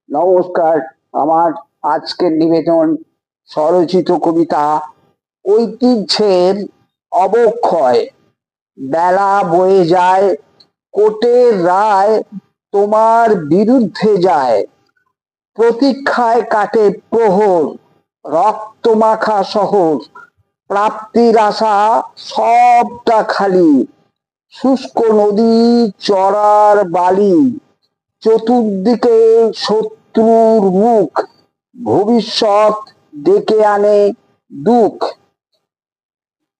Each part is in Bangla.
নমস্কার। আমার আজকের নিবেদন স্বরচিত কবিতা ঐতিহ্যের অবক্ষয়। বেলা বয়ে যায়, কোর্টের রায় তোমার বিরুদ্ধে যায়, প্রতীক্ষায় কাটে প্রহর, রক্তমাখা শহর, প্রাপ্তির আশা সবটা খালি, শুষ্ক নদী চড়ার বালি, চতুর্দিকে শত্রুর মুখ, ভবিষ্যৎ ডেকে আনে দুঃখ।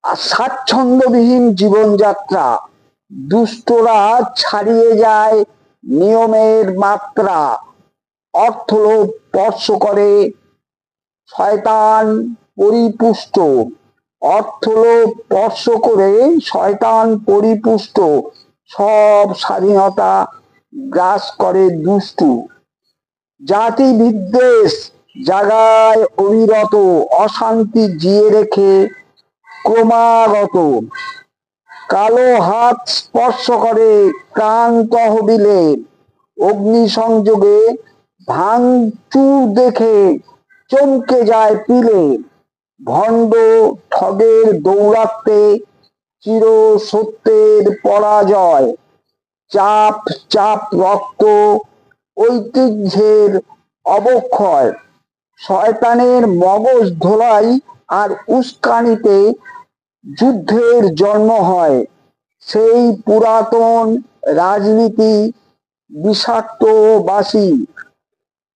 আর স্বাচ্ছন্দ্যবিহীন জীবনযাত্রা, দুষ্টরা ছাড়িয়ে যায় নিয়মের মাত্রা, অর্থলোভ স্পর্শ করে শয়তান পরিপুষ্ট, অর্থলোভ স্পর্শ করে শয়তান পরিপুষ্ট, সব স্বাধীনতা গ্রাস করে দুষ্টু। জাতি বিদ্বেষ জাগায় অবিরত, অশান্তি জিয়ে রেখে ক্রমাগত, কালো হাত স্পর্শ করে প্রাণ তহবিলে, অগ্নিসংযোগে ভাঙচুর দেখে চমকে যায় পিলে, ভণ্ড ঠগের দৌরাত্মে চির সত্যের পরাজয়, চাপ চাপ রক্ত, ঐতিহ্যের অবক্ষয়, শয়তানের মগজ ধোলাই আর উস্কানিতে যুদ্ধের জন্ম হয়। সেই পুরাতন রাজনীতি বিষাক্ত বাসি,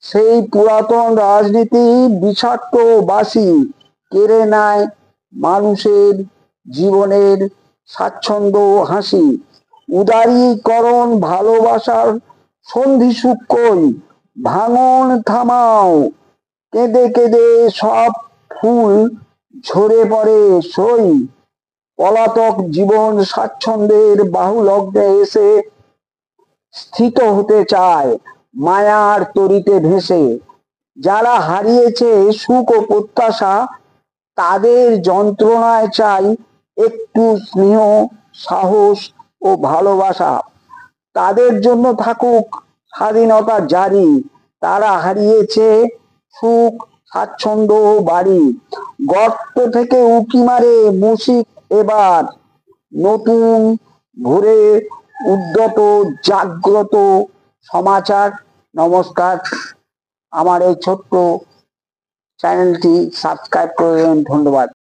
সেই পুরাতন রাজনীতি বিষাক্ত বাসি, কেড়ে নেয় মানুষের জীবনের স্বাচ্ছন্দ্য হাসি। উদারীকরণ ভালোবাসার সন্ধি সুখ কই, ভাঙন থামাও, কেঁদে কেঁদে সব ফুল ঝরে পড়ে সই। পলাতক জীবন স্বাচ্ছন্দ্যের বাহুলগ্নে এসে স্থিত হতে চায় মায়ার তরিতে ভেসে। যারা হারিয়েছে সুখ ও প্রত্যাশা, তাদের যন্ত্রণায় চাই একটু স্নেহ, সাহস ও ভালোবাসা। তাদের জন্য থাকুক স্বাধীনতা জারি, তারা হারিয়েছে সুখ, স্বাচ্ছন্দ্য ও বাড়ি। গর্ত থেকে উঁকি মারে মুশিক এবার, নতুন ভোরে উদ্যত জাগ্রত সমাচার। নমস্কার। আমার এই ছোট্ট চ্যানেলটি সাবস্ক্রাইব করবেন। ধন্যবাদ।